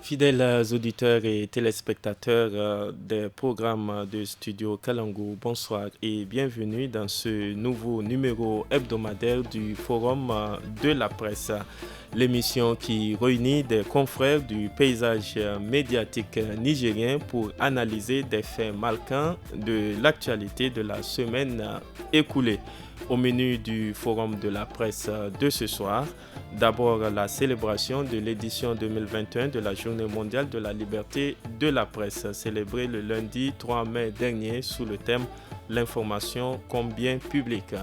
Fidèles auditeurs et téléspectateurs des programmes de Studio Kalangu, bonsoir et bienvenue dans ce nouveau numéro hebdomadaire du Forum de la presse. L'émission qui réunit des confrères du paysage médiatique nigérien pour analyser des faits marquants de l'actualité de la semaine écoulée. Au menu du Forum de la presse de ce soir, d'abord la célébration de l'édition 2021 de la Journée mondiale de la liberté de la presse, célébrée le lundi 3 mai dernier sous le thème L'information comme bien public.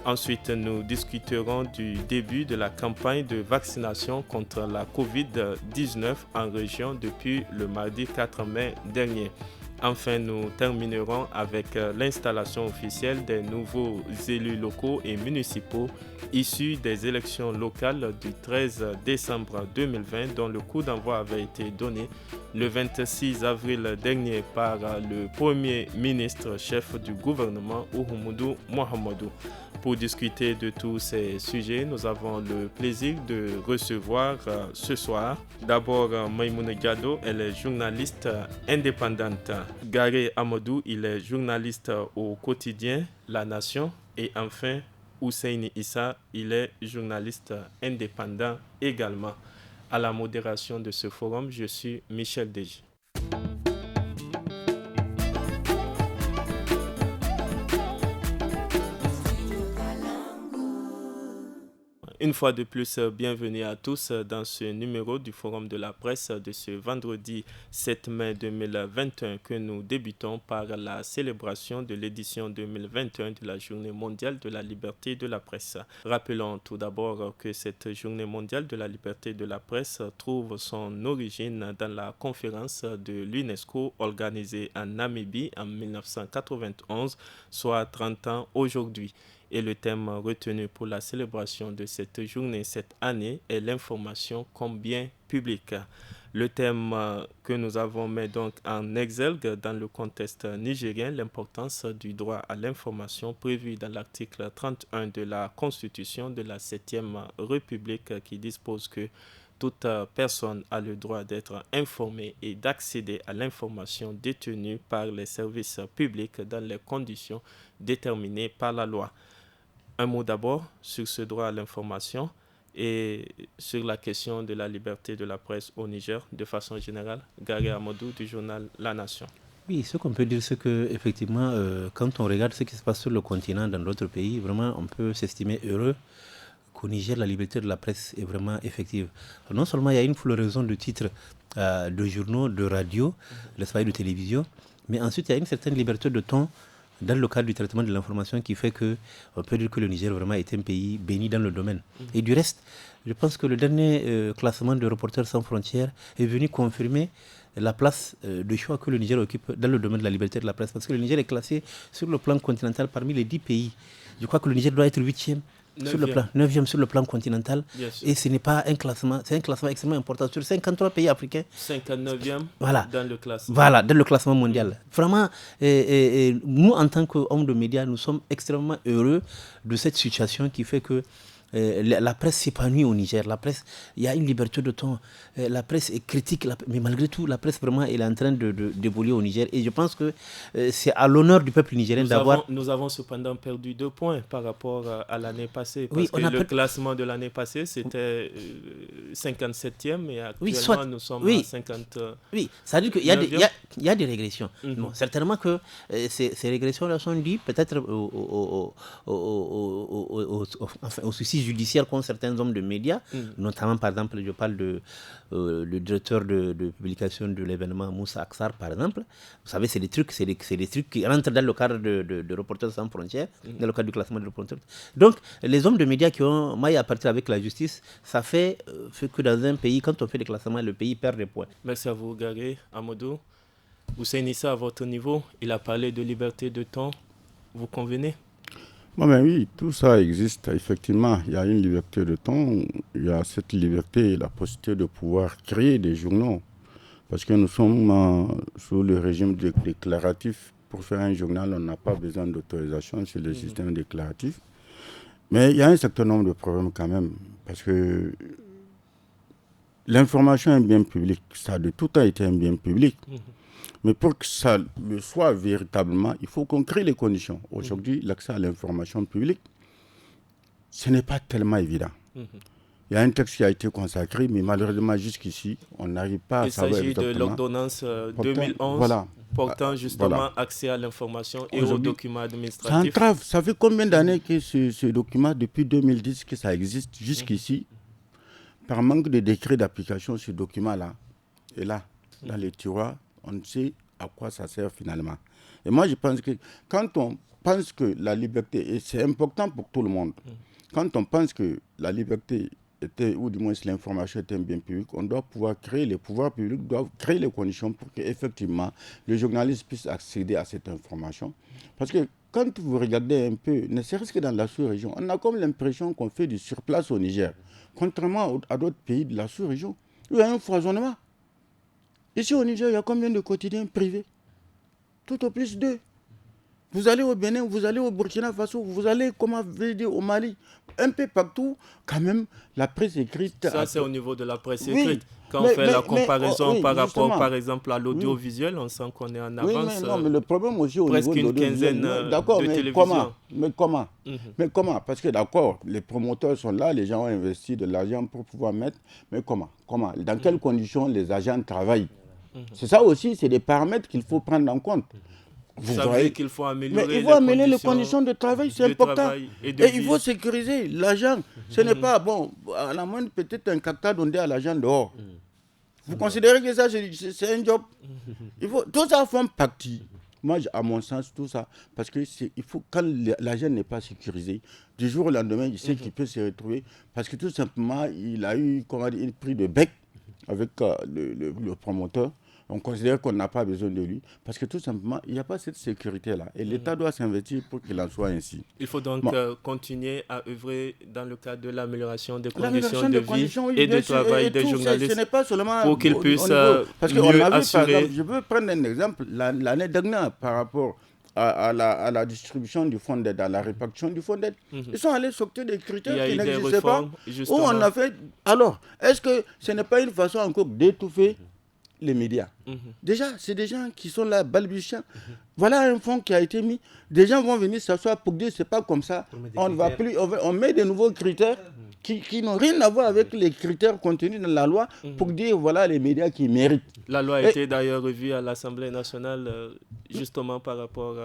Ensuite, nous discuterons du début de la campagne de vaccination contre la COVID-19 en région depuis le mardi 4 mai dernier. Enfin, nous terminerons avec l'installation officielle des nouveaux élus locaux et municipaux issus des élections locales du 13 décembre 2020 dont le coup d'envoi avait été donné le 26 avril dernier par le Premier ministre chef du gouvernement Oumoudou Mohamedou. Pour discuter de tous ces sujets, nous avons le plaisir de recevoir ce soir d'abord Maïmouna Diado, elle est journaliste indépendante. Garé Amadou, il est journaliste au quotidien La Nation. Et enfin, Husseini Issa, il est journaliste indépendant également. À la modération de ce forum, je suis Michel Deji. Une fois de plus, bienvenue à tous dans ce numéro du Forum de la presse de ce vendredi 7 mai 2021 que nous débutons par la célébration de l'édition 2021 de la Journée mondiale de la liberté de la presse. Rappelons tout d'abord que cette Journée mondiale de la liberté de la presse trouve son origine dans la conférence de l'UNESCO organisée en Namibie en 1991, soit 30 ans aujourd'hui. Et le thème retenu pour la célébration de cette journée cette année est l'information comme bien public. Le thème que nous avons mis donc en exergue dans le contexte nigérien, l'importance du droit à l'information prévu dans l'article 31 de la Constitution de la 7e République qui dispose que toute personne a le droit d'être informée et d'accéder à l'information détenue par les services publics dans les conditions déterminées par la loi. Un mot d'abord sur ce droit à l'information et sur la question de la liberté de la presse au Niger de façon générale. Gary Amadou du journal La Nation. Oui, ce qu'on peut dire, c'est que effectivement, quand on regarde ce qui se passe sur le continent, dans d'autres pays, vraiment, on peut s'estimer heureux qu'au Niger, la liberté de la presse est vraiment effective. Non seulement il y a une floraison de titres de journaux, de radio, de télévision, mais ensuite il y a une certaine liberté de ton dans le cadre du traitement de l'information qui fait qu'on peut dire que le Niger vraiment est un pays béni dans le domaine. Et du reste, je pense que le dernier classement de Reporters sans frontières est venu confirmer la place de choix que le Niger occupe dans le domaine de la liberté de la presse. Parce que le Niger est classé sur le plan continental parmi les 10 pays. Je crois que le Niger doit être 8e. Sur le plan 9e sur le plan continental, et ce n'est pas un classement, c'est un classement extrêmement important sur 53 pays africains. 59e voilà, dans le classement. Voilà, dans le classement mondial. Vraiment, nous en tant qu'hommes de médias, nous sommes extrêmement heureux de cette situation qui fait que la presse s'épanouit au Niger. La presse, il y a une liberté de ton. La presse est critique, mais malgré tout, la presse vraiment elle est en train d'évoluer au Niger. Et je pense que c'est à l'honneur du peuple nigérien d'avoir... Nous avons cependant perdu 2 points par rapport à l'année passée. Parce que le classement de l'année passée, c'était 57e et actuellement, nous sommes à 50... Oui, ça veut dire qu'il y a des régressions. Bon, certainement que ces régressions-là sont dues peut-être au souci judiciaire qu'ont certains hommes de médias, notamment par exemple, je parle le directeur de publication de l'événement Moussa Aksar par exemple. Vous savez, c'est des trucs qui rentrent dans le cadre de Reporters sans frontières, dans le cadre du classement de Reporters. Donc, les hommes de médias qui ont maille à partir avec la justice, ça fait que dans un pays, quand on fait des classements, le pays perd des points. Merci à vous, Gary Amadou. Hussein Issa, à votre niveau, il a parlé de liberté de ton. Vous convenez? Oui, tout ça existe. Effectivement, il y a une liberté de ton, il y a cette liberté et la possibilité de pouvoir créer des journaux. Parce que nous sommes sous le régime déclaratif. Pour faire un journal, on n'a pas besoin d'autorisation sur le système déclaratif. Mais il y a un certain nombre de problèmes quand même. Parce que l'information est un bien public. Ça a de tout temps été un bien public. Mais pour que ça le soit véritablement, il faut qu'on crée les conditions. Aujourd'hui, l'accès à l'information publique, ce n'est pas tellement évident. Il y a un texte qui a été consacré, mais malheureusement, jusqu'ici, on n'arrive pas à savoir exactement. Il s'agit de l'ordonnance 2011 portant justement accès à l'information et aux documents administratifs. Ça entrave. Ça fait combien d'années que ce document, depuis 2010, que ça existe jusqu'ici, par manque de décret d'application, ce document-là est là, dans les tiroirs. On ne sait à quoi ça sert finalement. Et moi, je pense que quand on pense que la liberté, et c'est important pour tout le monde, quand on pense que la liberté était, ou du moins si l'information était un bien public, on doit pouvoir créer, les pouvoirs publics doivent créer les conditions pour qu'effectivement le journaliste puisse accéder à cette information. Parce que quand vous regardez un peu, ne serait-ce que dans la sous-région, on a comme l'impression qu'on fait du surplace au Niger. Contrairement à d'autres pays de la sous-région, il y a un foisonnement. Ici au Niger, il y a combien de quotidiens privés? Tout au plus 2. Vous allez au Bénin, vous allez au Burkina Faso, vous allez, comment vous dire, au Mali, un peu partout, quand même, la presse écrite... Ça, c'est au niveau de la presse écrite. Quand on fait la comparaison par rapport, par exemple, à l'audiovisuel, on sent qu'on est en avance. Mais le problème aussi au presque niveau de l'audiovisuel... Presque une quinzaine de télévisions. Mais comment? Parce que d'accord, les promoteurs sont là, les gens ont investi de l'argent pour pouvoir mettre... Mais comment? Dans quelles conditions les agents travaillent? C'est ça aussi, c'est des paramètres qu'il faut prendre en compte. Vous savez qu'il faut améliorer les conditions de travail, c'est important. Et il faut sécuriser l'agent. Ce n'est pas, bon, à la moindre, peut-être un cartable donné à l'agent dehors. Vous considérez que ça, c'est un job? Tout ça forme partie. Moi, à mon sens, tout ça, parce que quand l'agent n'est pas sécurisé, du jour au lendemain, il sait qu'il peut se retrouver, parce que tout simplement, il a eu, une prise de bec avec le promoteur. On considère qu'on n'a pas besoin de lui parce que tout simplement, il n'y a pas cette sécurité-là. Et l'État doit s'investir pour qu'il en soit ainsi. Il faut donc continuer à œuvrer dans le cadre de l'amélioration des conditions de vie et de travail des journalistes ce n'est pas seulement pour qu'ils puissent parce qu'on a vu, assurer... par exemple, je veux prendre un exemple, l'année dernière par rapport à la distribution du fonds d'aide, à la répartition du fonds d'aide. Ils sont allés sortir des critères qui n'existaient pas. Où on a fait... Alors, est-ce que ce n'est pas une façon encore d'étouffer les médias? Déjà, c'est des gens qui sont là balbutiants. Voilà un fonds qui a été mis. Des gens vont venir s'asseoir pour dire c'est pas comme ça. On met de nouveaux critères qui n'ont rien à voir avec les critères contenus dans la loi pour dire voilà les médias qui méritent. La loi a été d'ailleurs revue à l'Assemblée nationale justement par rapport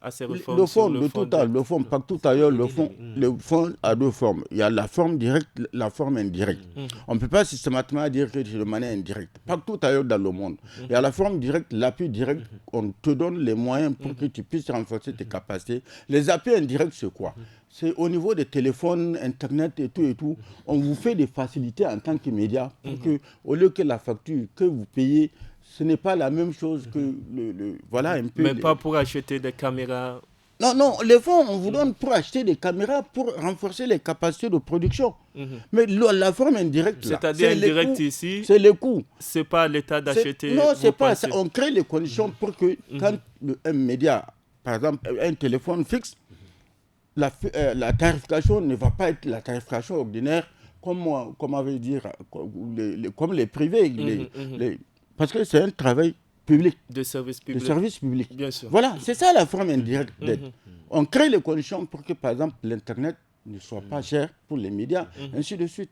à ces réformes. Le fond, partout ailleurs, le fond a deux formes. Il y a la forme directe, la forme indirecte. On ne peut pas systématiquement dire que c'est de manière indirecte. Partout ailleurs dans le monde. Il y a la forme directe, l'appui direct. On te donne les moyens pour que tu puisses renforcer tes capacités. Les appuis indirects, c'est quoi? C'est au niveau des téléphones, Internet et tout, on vous fait des facilités en tant que média pour que, au lieu que la facture que vous payez, ce n'est pas la même chose que voilà un peu. Mais pas pour acheter des caméras. Non, les fonds, on vous donne pour acheter des caméras pour renforcer les capacités de production. Mais la forme indirecte, c'est-à-dire indirecte ici, c'est le coût. C'est pas à l'État d'acheter. Non, c'est pas ça. On crée les conditions pour que quand un média, par exemple, un téléphone fixe, la tarification ne va pas être la tarification ordinaire comme les privés. Parce que c'est un travail public. De service public. De service public. Bien sûr. Voilà, c'est ça la forme indirecte d'aide. On crée les conditions pour que, par exemple, l'Internet ne soit pas cher pour les médias, ainsi de suite.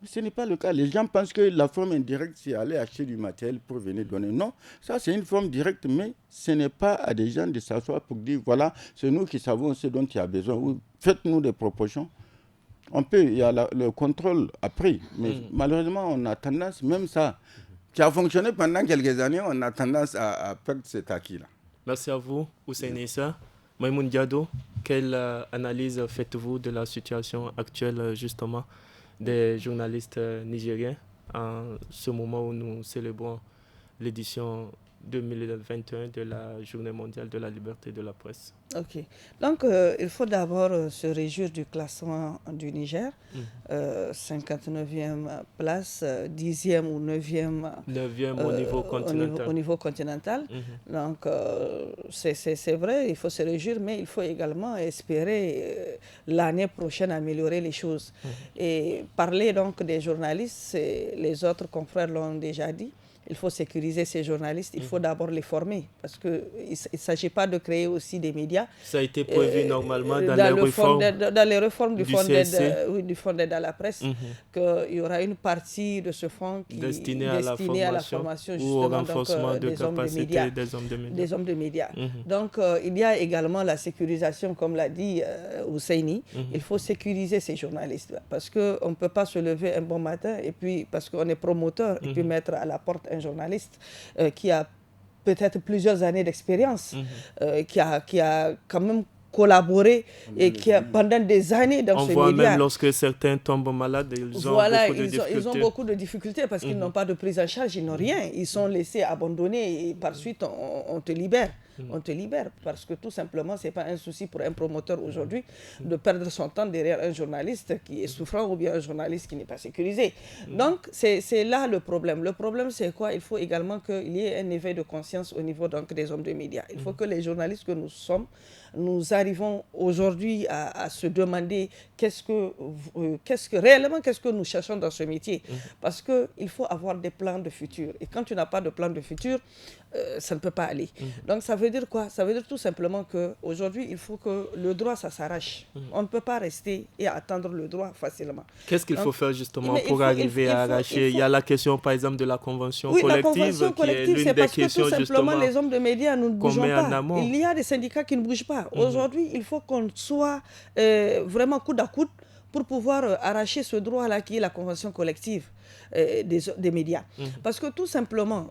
Mais ce n'est pas le cas. Les gens pensent que la forme indirecte, c'est aller acheter du matériel pour venir donner. Non, ça c'est une forme directe, mais ce n'est pas à des gens de s'asseoir pour dire, voilà, c'est nous qui savons ce dont il y a besoin. Ou faites-nous des propositions. Il y a le contrôle après, mais malheureusement, on a tendance, même ça, qui a fonctionné pendant quelques années, on a tendance à perdre cet acquis-là. Merci à vous, Hussein Issa. Maïmoun Diado, quelle analyse faites-vous de la situation actuelle, justement, des journalistes nigériens en ce moment où nous célébrons l'édition 2021 de la Journée mondiale de la liberté de la presse? Ok. Donc, il faut d'abord se réjouir du classement du Niger. 59e place, 10e ou 9e, 9e au niveau continental. Au niveau continental. Donc, c'est vrai, il faut se réjouir, mais il faut également espérer l'année prochaine améliorer les choses. Et parler donc des journalistes, les autres confrères l'ont déjà dit. Il faut sécuriser ces journalistes, il faut d'abord les former, parce qu'il ne s'agit pas de créer aussi des médias. Ça a été prévu normalement dans les réformes dans les réformes du fonds d'aide à la presse, qu'il y aura une partie de ce fonds qui est destinée à la formation ou au renforcement de capacité des hommes de médias. Donc, il y a également la sécurisation, comme l'a dit Ousseini. Il faut sécuriser ces journalistes, parce qu'on ne peut pas se lever un bon matin, et puis parce qu'on est promoteur, et puis mettre à la porte un journaliste qui a peut-être plusieurs années d'expérience, qui a quand même collaboré et qui a pendant des années dans ce média. On voit même lorsque certains tombent malades, ils ont beaucoup de difficultés parce qu'ils n'ont pas de prise en charge, ils n'ont rien. Ils sont laissés abandonnés et par suite on te libère. On te libère parce que tout simplement, ce n'est pas un souci pour un promoteur aujourd'hui de perdre son temps derrière un journaliste qui est souffrant ou bien un journaliste qui n'est pas sécurisé. Donc, c'est là le problème. Le problème, c'est quoi? Il faut également qu'il y ait un éveil de conscience au niveau donc, des hommes de médias. Il faut que les journalistes que nous sommes, nous arrivons aujourd'hui à se demander qu'est-ce que nous cherchons dans ce métier. Parce qu'il faut avoir des plans de futur. Et quand tu n'as pas de plan de futur, ça ne peut pas aller. Donc ça veut dire quoi? Ça veut dire tout simplement qu'aujourd'hui, il faut que le droit, ça s'arrache. On ne peut pas rester et attendre le droit facilement. Qu'est-ce qu'il faut faire justement pour arriver à arracher? Il y a la question par exemple de la convention collective. La convention collective, c'est parce que tout simplement les hommes de médias, nous ne bougeons pas. Il y a des syndicats qui ne bougent pas. Aujourd'hui, il faut qu'on soit vraiment coude à coude pour pouvoir arracher ce droit-là qui est la convention collective des médias. Parce que tout simplement,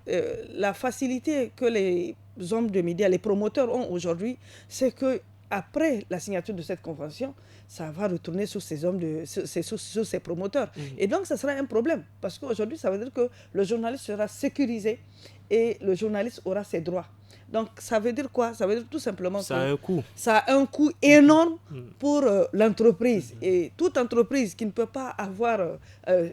la facilité que les hommes de médias, les promoteurs ont aujourd'hui, c'est qu'après la signature de cette convention, ça va retourner sur ces promoteurs. Et donc, ça sera un problème. Parce qu'aujourd'hui, ça veut dire que le journaliste sera sécurisé et le journaliste aura ses droits. Donc, ça veut dire quoi? Ça veut dire tout simplement que ça a un coût énorme pour l'entreprise. Et toute entreprise qui ne peut pas avoir,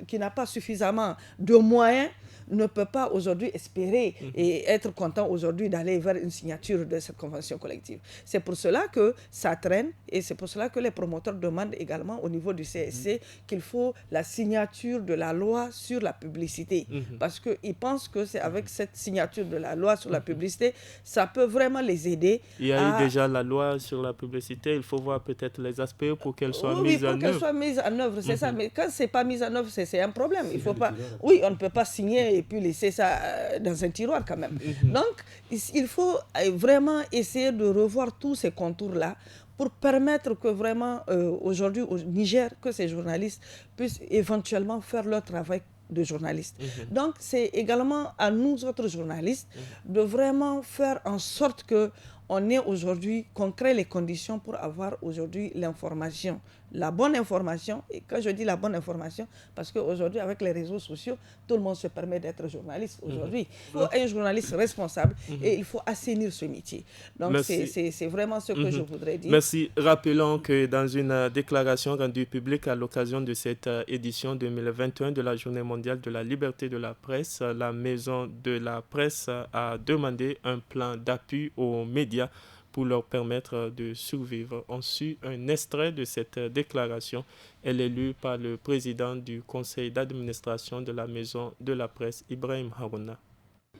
qui n'a pas suffisamment de moyens, ne peut pas aujourd'hui espérer et être content aujourd'hui d'aller vers une signature de cette convention collective. C'est pour cela que ça traîne et c'est pour cela que les promoteurs demandent également au niveau du CSC qu'il faut la signature de la loi sur la publicité. Parce qu'ils pensent que c'est avec cette signature de la loi sur la publicité, ça peut vraiment les aider. Il y a eu déjà la loi sur la publicité, il faut voir peut-être les aspects pour qu'elle soit mise en œuvre. Oui, pour qu'elle soit mise en œuvre, c'est ça. Mais quand ce n'est pas mis en œuvre, c'est un problème. Il faut pas... Oui, on ne peut pas signer et puis laisser ça dans un tiroir quand même. Donc, il faut vraiment essayer de revoir tous ces contours-là pour permettre que vraiment, aujourd'hui, au Niger, que ces journalistes puissent éventuellement faire leur travail de journalistes. Donc, c'est également à nous autres journalistes de vraiment faire en sorte qu'on ait aujourd'hui, qu'on crée les conditions pour avoir aujourd'hui l'information, la bonne information. Et quand je dis la bonne information, parce qu'aujourd'hui, avec les réseaux sociaux, tout le monde se permet d'être journaliste aujourd'hui. Il faut un journaliste responsable et il faut assainir ce métier. Donc, c'est vraiment ce que je voudrais dire. Merci. Rappelons que dans une déclaration rendue publique à l'occasion de cette édition 2021 de la Journée mondiale de la liberté de la presse, la Maison de la presse a demandé un plan d'appui aux médias pour leur permettre de survivre. On suit un extrait de cette déclaration. Elle est lue par le président du conseil d'administration de la Maison de la presse, Ibrahim Harouna.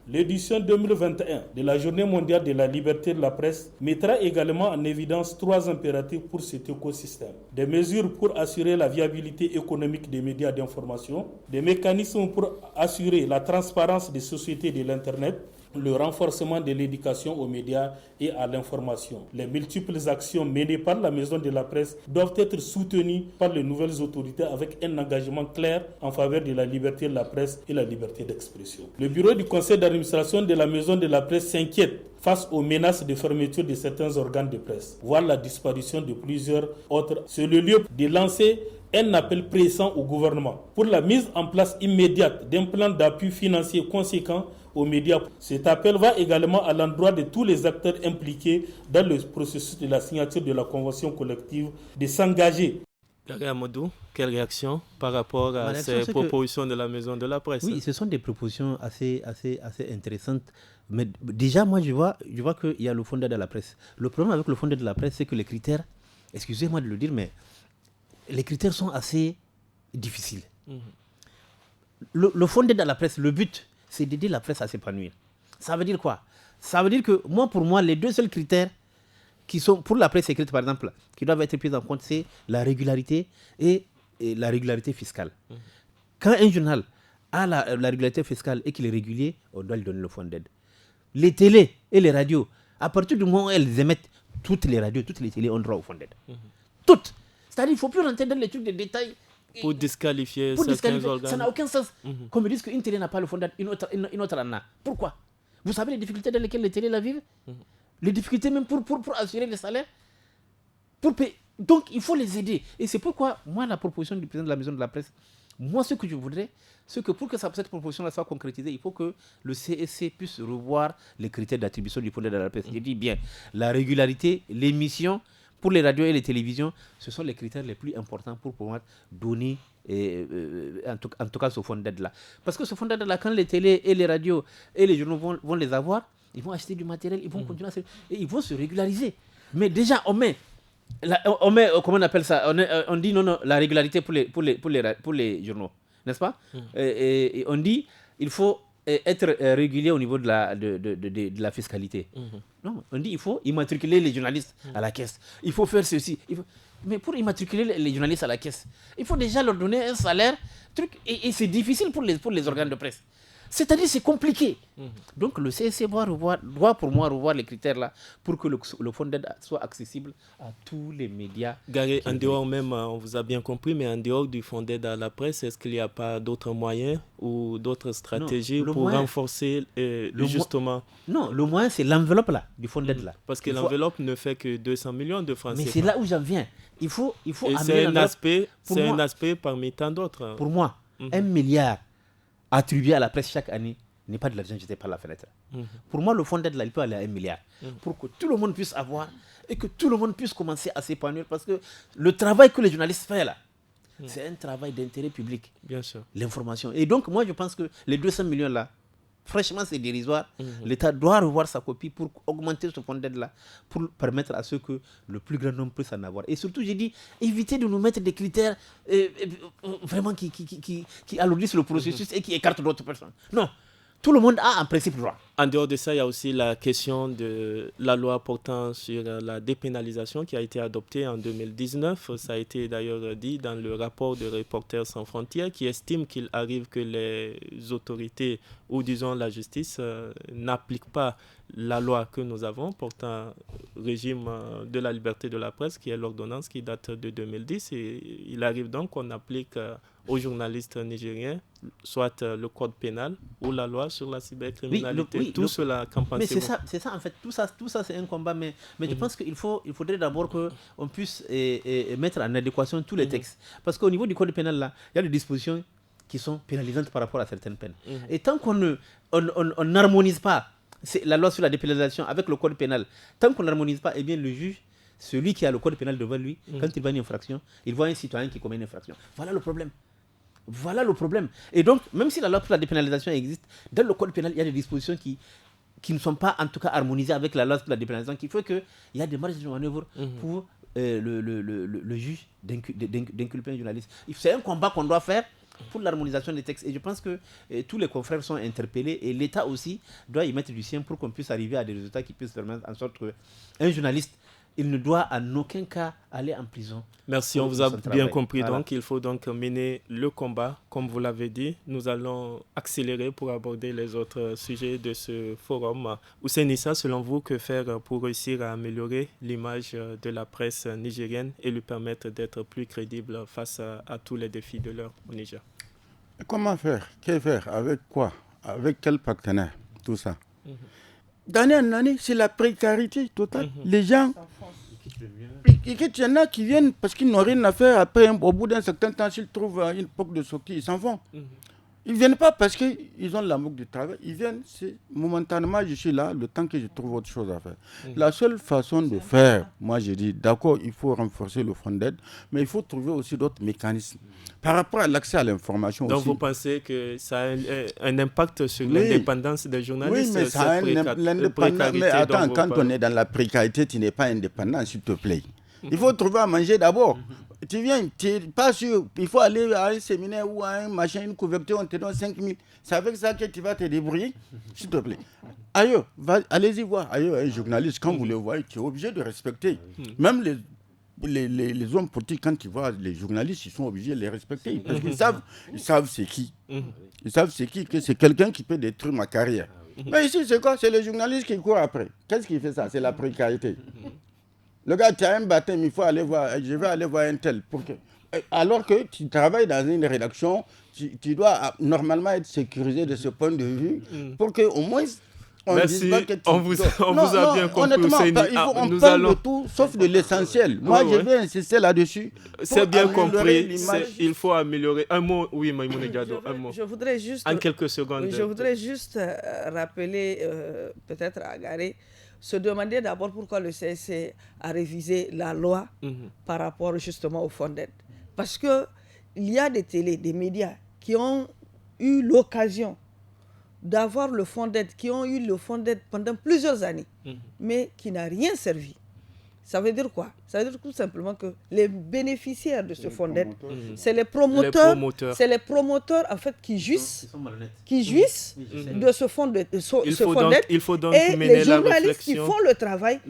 L'édition 2021 de la Journée mondiale de la liberté de la presse mettra également en évidence 3 impératifs pour cet écosystème. Des mesures pour assurer la viabilité économique des médias d'information, des mécanismes pour assurer la transparence des sociétés de l'Internet, le renforcement de l'éducation aux médias et à l'information. Les multiples actions menées par la Maison de la presse doivent être soutenues par les nouvelles autorités avec un engagement clair en faveur de la liberté de la presse et la liberté d'expression. Le bureau du conseil d'administration de la Maison de la presse s'inquiète face aux menaces de fermeture de certains organes de presse, voire la disparition de plusieurs autres. C'est le lieu de lancer un appel pressant au gouvernement pour la mise en place immédiate d'un plan d'appui financier conséquent aux médias. Cet appel va également à l'endroit de tous les acteurs impliqués dans le processus de la signature de la convention collective de s'engager. Amadou, quelle réaction par rapport à ces propositions de la Maison de la Presse? Oui, ce sont des propositions assez intéressantes. Mais déjà, moi, je vois qu'il y a le fonds d'aide à la presse. Le problème avec le fonds d'aide à la presse, c'est que les critères, excusez-moi de le dire, mais les critères sont assez difficiles. Le fonds d'aide à la presse, le but, c'est d'aider la presse à s'épanouir. Ça veut dire quoi? Ça veut dire que, pour moi, les deux seuls critères qui sont, pour la presse écrite par exemple, qui doivent être pris en compte, c'est la régularité et la régularité fiscale. Quand un journal a la régularité fiscale et qu'il est régulier, on doit lui donner le fonds d'aide. Les télés et les radios, à partir du moment où elles émettent, toutes les radios, toutes les télés ont droit au fonds d'aide. Toutes. C'est-à-dire qu'il ne faut plus rentrer dans les trucs de détails. Pour disqualifier certains organes. Ça n'a aucun sens. Qu'on me dise qu'une télé n'a pas le fonds d'aide, une autre en a. Pourquoi? Vous savez les difficultés dans lesquelles les télés la vivent? Les difficultés même pour assurer les salaires, pour payer. Donc il faut les aider. Et c'est pourquoi moi la proposition du président de la Maison de la Presse, moi ce que je voudrais, c'est que pour que cette proposition-là soit concrétisée, il faut que le CSC puisse revoir les critères d'attribution du fonds d'aide à la presse. Je dis bien, la régularité, l'émission, pour les radios et les télévisions, ce sont les critères les plus importants pour pouvoir donner en tout cas ce fonds d'aide-là. Parce que ce fonds d'aide-là, quand les télés et les radios et les journaux vont les avoir, ils vont acheter du matériel, ils vont continuer à et ils vont se régulariser. Mais déjà, on met comment on appelle ça? On dit non, la régularité pour les journaux, n'est-ce pas? Et on dit il faut être régulier au niveau de la fiscalité. Non, on dit il faut immatriculer les journalistes à la caisse. Il faut faire ceci. Mais pour immatriculer les journalistes à la caisse, il faut déjà leur donner un salaire, et c'est difficile pour les organes de presse. C'est-à-dire c'est compliqué. Donc le CSC doit pour moi revoir les critères là pour que le fonds d'aide soit accessible à tous les médias. Gary, en dehors même, on vous a bien compris, mais en dehors du fonds d'aide à la presse, est-ce qu'il n'y a pas d'autres moyens ou d'autres stratégies pour renforcer justement... Non, le moyen c'est l'enveloppe là, du fonds d'aide là. Parce que l'enveloppe ne fait que 200 millions de francs. Mais c'est là où j'en viens. Il faut c'est un aspect parmi tant d'autres. Pour moi, 1 milliard attribué à la presse chaque année n'est pas de l'argent jeté par la fenêtre. Pour moi, le fonds d'aide là, il peut aller à 1 milliard pour que tout le monde puisse avoir et que tout le monde puisse commencer à s'épanouir, parce que le travail que les journalistes font là, c'est un travail d'intérêt public. Bien sûr. L'information. Et donc, moi, je pense que les 200 millions là, franchement, c'est dérisoire. L'État doit revoir sa copie pour augmenter ce fonds d'aide-là, pour permettre à ceux que le plus grand nombre puisse en avoir. Et surtout, j'ai dit, éviter de nous mettre des critères vraiment qui alourdissent le processus et qui écartent d'autres personnes. Non, tout le monde a en principe droit. En dehors de ça, il y a aussi la question de la loi portant sur la dépénalisation qui a été adoptée en 2019. Ça a été d'ailleurs dit dans le rapport de Reporters sans frontières, qui estime qu'il arrive que les autorités ou disons la justice n'appliquent pas la loi que nous avons portant régime de la liberté de la presse, qui est l'ordonnance qui date de 2010. Et il arrive donc qu'on applique aux journalistes nigériens soit le code pénal ou la loi sur la cybercriminalité. Tout cela, qu'en pensez-vous? Mais c'est ça en fait, tout ça c'est un combat, mais je pense qu'il faudrait d'abord qu'on puisse mettre en adéquation tous les textes. Parce qu'au niveau du code pénal là, il y a des dispositions qui sont pénalisantes par rapport à certaines peines. Et tant qu'on n'harmonise pas la loi sur la dépénalisation avec le code pénal, tant qu'on n'harmonise pas, eh bien le juge, celui qui a le code pénal devant lui, quand il voit une infraction, il voit un citoyen qui commet une infraction. Voilà le problème. Et donc, même si la loi sur la dépénalisation existe, dans le code pénal, il y a des dispositions qui ne sont pas en tout cas harmonisées avec la loi sur la dépénalisation, qui fait qu'il y a des marges de manœuvre pour le juge d'inculper un journaliste. C'est un combat qu'on doit faire pour l'harmonisation des textes. Et je pense que tous les confrères sont interpellés et l'État aussi doit y mettre du sien pour qu'on puisse arriver à des résultats qui puissent permettre en sorte qu'un journaliste, il ne doit en aucun cas aller en prison. Merci, on vous a bien compris. Voilà. Donc, il faut donc mener le combat, comme vous l'avez dit. Nous allons accélérer pour aborder les autres sujets de ce forum. Ousseinissa, selon vous, que faire pour réussir à améliorer l'image de la presse nigérienne et lui permettre d'être plus crédible face à tous les défis de l'heure au Niger? Comment faire? Que faire? Avec quoi? Avec quel partenaire? Tout ça. D'année en année, c'est la précarité totale. Les gens Il y en a qui viennent parce qu'ils n'ont rien à faire. Après, au bout d'un certain temps, s'ils trouvent une porte de sortie, ils s'en vont. Ils ne viennent pas parce qu'ils ont l'amour du travail. Ils viennent, c'est momentanément, je suis là, le temps que je trouve autre chose à faire. La seule façon de faire, moi je dis, d'accord, il faut renforcer le fonds d'aide, mais il faut trouver aussi d'autres mécanismes. Par rapport à l'accès à l'information donc aussi. vous pensez que ça a un impact sur l'indépendance des journalistes? Oui, mais ça a l'indépendance. Mais attends, quand on est dans la précarité, tu n'es pas indépendant, s'il te plaît. Il faut trouver à manger d'abord. Tu viens, tu n'es pas sûr. Il faut aller à un séminaire ou à un machin, une couverture, on te donne 5 000. C'est avec ça que tu vas te débrouiller, s'il te plaît. Ailleurs, allez-y voir. Ailleurs, un journaliste, quand vous le voyez, tu es obligé de respecter. Même les hommes politiques, quand ils voient les journalistes, ils sont obligés de les respecter. Parce qu'ils savent c'est qui. Ils savent c'est qui, que c'est quelqu'un qui peut détruire ma carrière. Mais ici, c'est quoi? C'est les journalistes qui courent après. Qu'est-ce qui fait ça? C'est la précarité. Le gars, tu as un baptême, il faut aller voir, je vais aller voir un tel. Alors que tu travailles dans une rédaction, tu dois normalement être sécurisé de ce point de vue pour qu'au moins Merci, on vous a bien compris. On parle de tout, sauf de l'essentiel. Moi, je vais insister là-dessus. C'est bien compris. Il faut améliorer. Un mot, oui, Maïmouna Diado, un mot. Je voudrais juste, en quelques secondes. Je voudrais juste rappeler, peut-être à Garé, se demander d'abord pourquoi le CSC a révisé la loi par rapport justement au fonds d'aide. Parce qu'il y a des médias qui ont eu l'occasion d'avoir le fonds d'aide, qui ont eu le fonds d'aide pendant plusieurs années, mais qui n'a rien servi. Ça veut dire quoi? Ça veut dire tout simplement que les bénéficiaires de ce fonds d'aide, c'est les promoteurs, en fait qui jouissent de ce fonds d'aide. Il faut donc et mener les la journalistes réflexion. qui font le travail,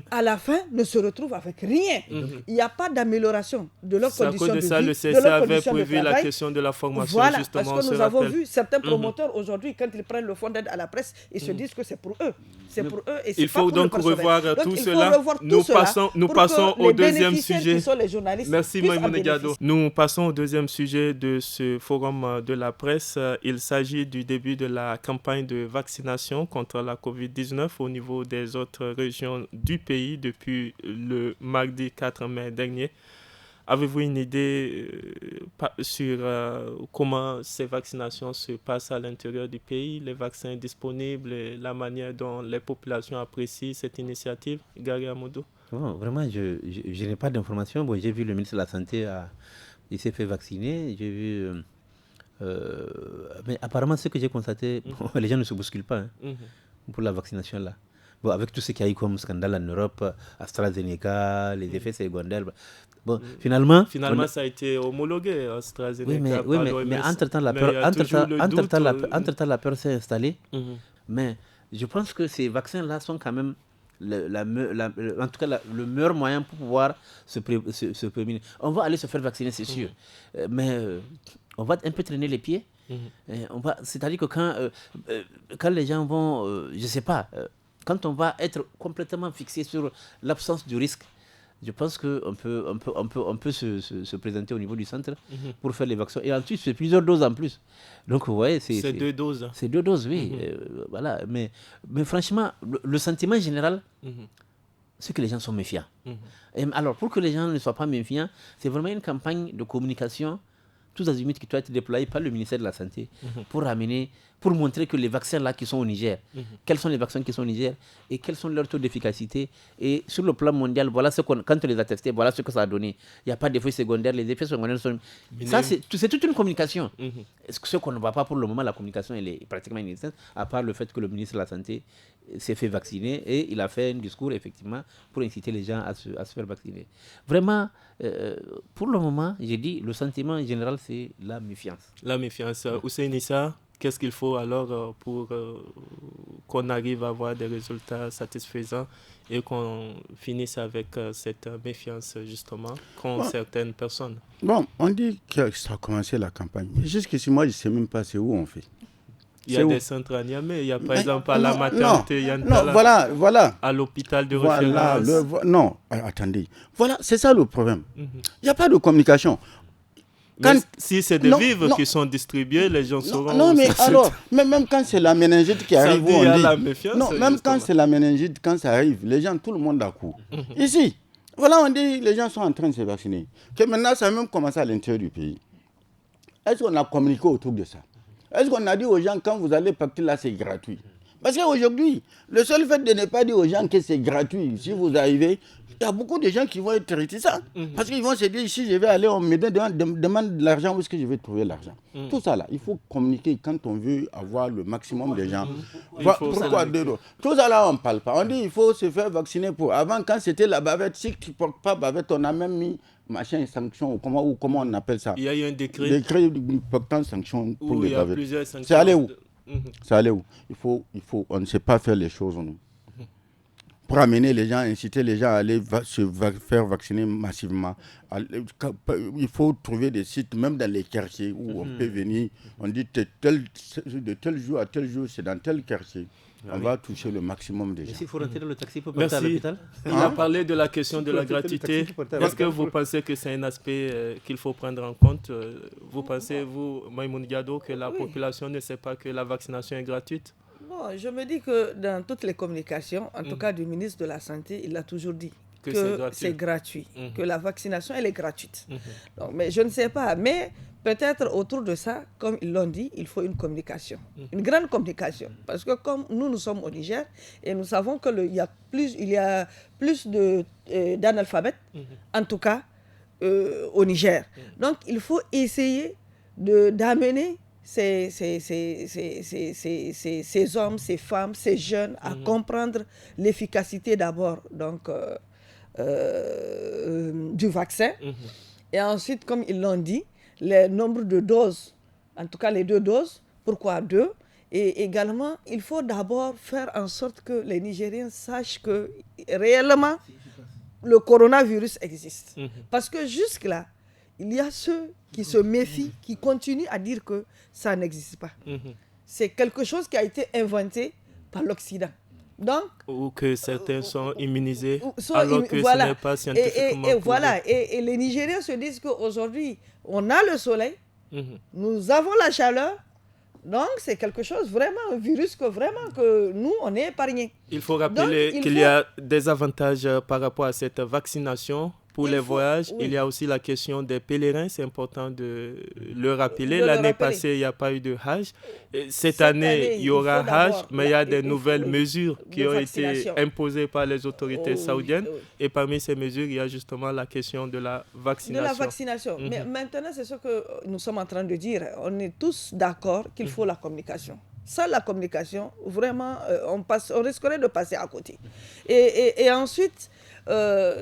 à la fin, ne se retrouvent avec rien. Il n'y a pas d'amélioration de leurs conditions de vie. C'est à cause de ça, le CSC avait prévu la question de la formation. Voilà, justement, parce que nous avons vu certains promoteurs aujourd'hui, quand ils prennent le fonds d'aide à la presse, ils se disent que c'est pour eux. C'est pour eux et c'est il pas faut pour donc le personnel. revoir Donc, tout il faut cela. revoir tout cela Nous passons au deuxième sujet. Qui sont les journalistes. Merci Maïmouna Diado. Nous passons au deuxième sujet de ce forum de la presse. Il s'agit du début de la campagne de vaccination contre la COVID-19 au niveau des autres régions du pays depuis le mardi 4 mai dernier. Avez-vous une idée sur comment ces vaccinations se passent à l'intérieur du pays, les vaccins disponibles et la manière dont les populations apprécient cette initiative? Gary Amadou. Bon, vraiment, je n'ai pas d'informations. Bon, j'ai vu le ministre de la Santé, il s'est fait vacciner. J'ai vu... mais apparemment, ce que j'ai constaté, les gens ne se bousculent pas pour la vaccination là. Bon, avec tout ce qu'il y a eu comme scandale en Europe, AstraZeneca, les effets secondaires. Bon, finalement, ça a été homologué, AstraZeneca. Oui, mais entre-temps, la peur s'est installée. Mais je pense que ces vaccins-là sont quand même en tout cas le meilleur moyen pour pouvoir se prémunir. On va aller se faire vacciner, c'est sûr. Mais on va un peu traîner les pieds. C'est-à-dire que quand les gens vont, je ne sais pas, quand on va être complètement fixé sur l'absence du risque, je pense qu'on peut se présenter au niveau du centre pour faire les vaccins. Et ensuite, c'est plusieurs doses en plus. Donc, vous voyez, c'est 2 doses. C'est 2 doses, oui. Voilà. Mais franchement, le sentiment général, c'est que les gens sont méfiants. Et alors, pour que les gens ne soient pas méfiants, c'est vraiment une campagne de communication tous azimuts qui doit être déployée par le ministère de la Santé pour montrer que les vaccins là qui sont au Niger, quels sont les vaccins qui sont au Niger et quels sont leurs taux d'efficacité. Et sur le plan mondial, voilà quand on les a testés, voilà ce que ça a donné. Il n'y a pas d'effets secondaires, les effets secondaires sont... Ça, c'est toute une communication. Ce qu'on ne voit pas pour le moment, la communication elle est pratiquement inexistante, à part le fait que le ministre de la Santé s'est fait vacciner et il a fait un discours effectivement pour inciter les gens à se faire vacciner. Vraiment, pour le moment, j'ai dit, le sentiment général, c'est la méfiance. La méfiance. Hussein Issa, qu'est-ce qu'il faut alors pour qu'on arrive à avoir des résultats satisfaisants et qu'on finisse avec cette méfiance justement contre certaines personnes? Bon, on dit que ça a commencé la campagne. Mais jusqu'ici, moi, je ne sais même pas c'est où on fait. Il y a des centres à Niamey, il y a par exemple à la maternité, voilà. À l'hôpital de référence. Non, attendez. Voilà, c'est ça le problème. Il n'y a pas de communication. Si c'est des vivres qui sont distribués, les gens sauront. Non, mais alors, même quand c'est la méningite qui arrive, on dit. Non, même quand c'est la méningite, quand ça arrive, les gens, tout le monde accourt. Ici, Voilà, on dit les gens sont en train de se vacciner. Que maintenant, ça a même commencé à l'intérieur du pays. Est-ce qu'on a communiqué autour de ça? Est-ce qu'on a dit aux gens, quand vous allez partir là, c'est gratuit? Parce qu'aujourd'hui, le seul fait de ne pas dire aux gens que c'est gratuit, si vous arrivez, il y a beaucoup de gens qui vont être réticents. Parce qu'ils vont se dire, si je vais aller, on me demande de l'argent, où est-ce que je vais trouver l'argent? Tout ça là, il faut communiquer quand on veut avoir le maximum de gens. Pourquoi deux autres? Tout ça là, on ne parle pas. On dit qu'il faut se faire vacciner pour. Avant, quand c'était la bavette, si tu ne portes pas bavette, on a même mis machin sanction, ou comment on appelle ça? Il y a eu un décret. Décret portant sanction pour les bavettes. Plusieurs sanctions. C'est allé où? C'est allé où? On ne sait pas faire les choses, nous. Pour amener les gens, inciter les gens à aller faire vacciner massivement. Il faut trouver des sites, même dans les quartiers, où on peut venir. On dit de tel jour à tel jour, c'est dans tel quartier. On va toucher le maximum des gens. S'il faut rentrer dans le taxi pour partir à l'hôpital. Il a parlé de la question de la gratuité. Est-ce que vous pensez que c'est un aspect qu'il faut prendre en compte? Vous pensez, vous, Maïmouna Diado, que la population ne sait pas que la vaccination est gratuite? Bon, je me dis que dans toutes les communications, en tout cas du ministre de la Santé, il a toujours dit que c'est gratuit, que la vaccination, elle est gratuite. Donc, mais je ne sais pas, mais peut-être autour de ça, comme ils l'ont dit, il faut une communication, une grande communication. Parce que comme nous sommes au Niger, et nous savons qu'il y a plus d'analphabètes, en tout cas au Niger. Donc il faut essayer d'amener ces hommes, ces femmes, ces jeunes à comprendre l'efficacité d'abord du vaccin. Et ensuite, comme ils l'ont dit, le nombre de doses, en tout cas les 2 doses. Pourquoi 2? Et également, il faut d'abord faire en sorte que les Nigériens sachent que réellement le coronavirus existe. Parce que jusque-là, il y a ceux qui se méfient, qui continuent à dire que ça n'existe pas. C'est quelque chose qui a été inventé par l'Occident. Donc, ou que certains sont immunisés alors que ce n'est pas scientifiquement prouvé. Et les Nigériens se disent qu'aujourd'hui, on a le soleil, nous avons la chaleur, donc c'est quelque chose vraiment, un virus que nous, on est épargnés. Il faut rappeler qu'il y a des avantages par rapport à cette vaccination. Pour les voyages, il y a aussi la question des pèlerins, c'est important de le rappeler. L'année passée, il n'y a pas eu de Hajj. Cette année, il y aura Hajj, mais il y a des nouvelles mesures qui ont été imposées par les autorités saoudiennes. Et parmi ces mesures, il y a justement la question de la vaccination. Mais maintenant, c'est ce que nous sommes en train de dire. On est tous d'accord qu'il faut la communication. Sans la communication, vraiment, on risquerait de passer à côté. Et ensuite,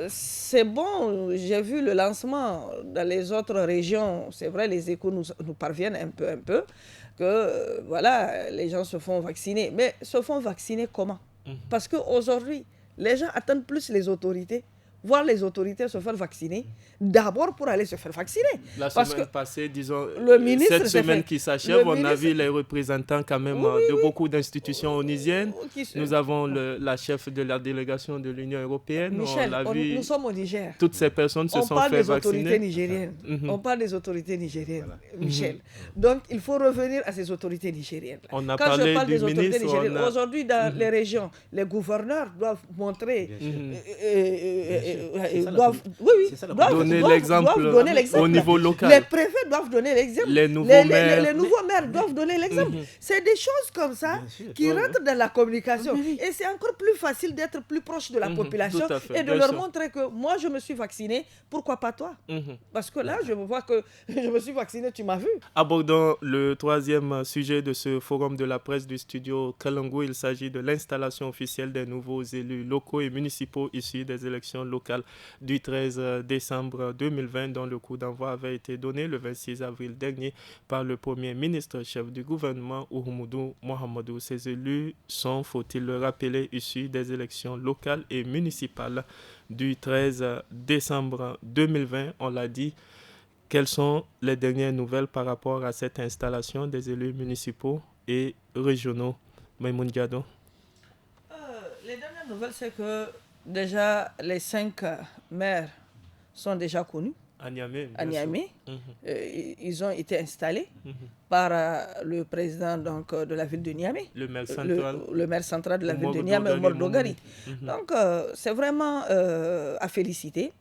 c'est bon, j'ai vu le lancement dans les autres régions. C'est vrai, les échos nous parviennent un peu, que voilà, les gens se font vacciner. Mais se font vacciner comment? Parce qu'aujourd'hui, les gens attendent plus les autorités, voir les autorités se faire vacciner, d'abord pour aller se faire vacciner. La semaine passée, disons, cette semaine qui s'achève, on a vu les représentants quand même de beaucoup d'institutions onisiennes. Nous avons la chef de la délégation de l'Union européenne. Michel, nous sommes au Niger. Toutes ces personnes se sont fait vacciner. On parle des autorités nigériennes, Michel. Donc, il faut revenir à ces autorités nigériennes. On a parlé du ministre. Aujourd'hui, dans les régions, les gouverneurs doivent montrer... doivent donner l'exemple au niveau local. Les préfets doivent donner l'exemple. Les nouveaux maires doivent donner l'exemple. C'est des choses comme ça qui rentrent dans la communication. Et c'est encore plus facile d'être plus proche de la population et de leur montrer que moi, je me suis vacciné. Pourquoi pas toi? Parce que là, je vois que je me suis vacciné, tu m'as vu. Abordons le 3e sujet de ce forum de la presse du studio Kalangu. Il s'agit de l'installation officielle des nouveaux élus locaux et municipaux issus des élections locales du 13 décembre 2020, dont le coup d'envoi avait été donné le 26 avril dernier par le Premier ministre chef du gouvernement, Oumoudou Mohamedou. Ces élus sont, faut-il le rappeler, issus des élections locales et municipales du 13 décembre 2020. On l'a dit. Quelles sont les dernières nouvelles par rapport à cette installation des élus municipaux et régionaux? Maïmouna Diado. Les dernières nouvelles, c'est que déjà les 5 maires sont déjà connus. À Niamey. Ils ont été installés par le président de la ville de Niamey. Le maire central. Le maire central de la ville de Niamey, Omar Dogari. Donc, c'est vraiment à féliciter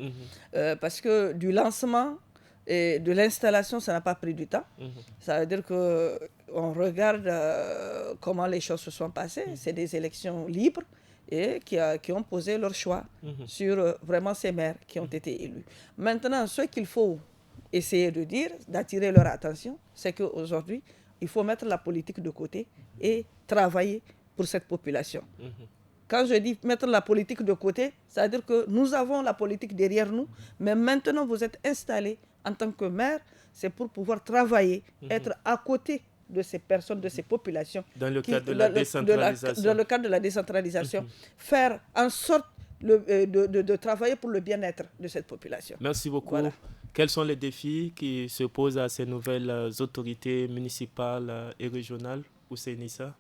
parce que du lancement et de l'installation, ça n'a pas pris du temps. Ça veut dire qu'on regarde comment les choses se sont passées. C'est des élections libres et qui ont posé leur choix sur vraiment ces maires qui ont été élus. Maintenant, ce qu'il faut essayer de dire, d'attirer leur attention, c'est qu'aujourd'hui, il faut mettre la politique de côté et travailler pour cette population. Quand je dis mettre la politique de côté, ça veut dire que nous avons la politique derrière nous, mais maintenant vous êtes installés en tant que maire, c'est pour pouvoir travailler, être à côté de ces personnes, de ces populations. Dans le cadre de la décentralisation. Dans le cadre de la décentralisation, faire en sorte de travailler pour le bien-être de cette population. Merci beaucoup. Voilà. Quels sont les défis qui se posent à ces nouvelles autorités municipales et régionales ou Nissa?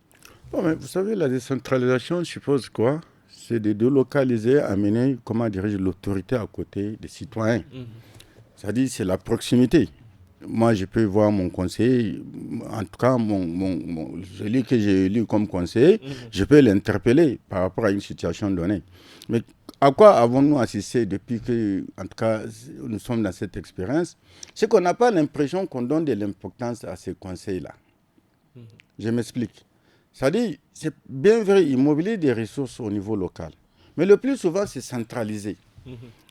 Bon, mais vous savez, la décentralisation suppose quoi? C'est de délocaliser, amener, comment dirais-je, l'autorité à côté des citoyens. C'est-à-dire, c'est la proximité. Moi, je peux voir mon conseiller, en tout cas, celui que j'ai élu comme conseiller, je peux l'interpeller par rapport à une situation donnée. Mais à quoi avons-nous assisté depuis que, en tout cas, nous sommes dans cette expérience? C'est qu'on n'a pas l'impression qu'on donne de l'importance à ces conseils-là. Je m'explique. C'est-à-dire, c'est bien vrai, ils mobilisent des ressources au niveau local. Mais le plus souvent, c'est centralisé.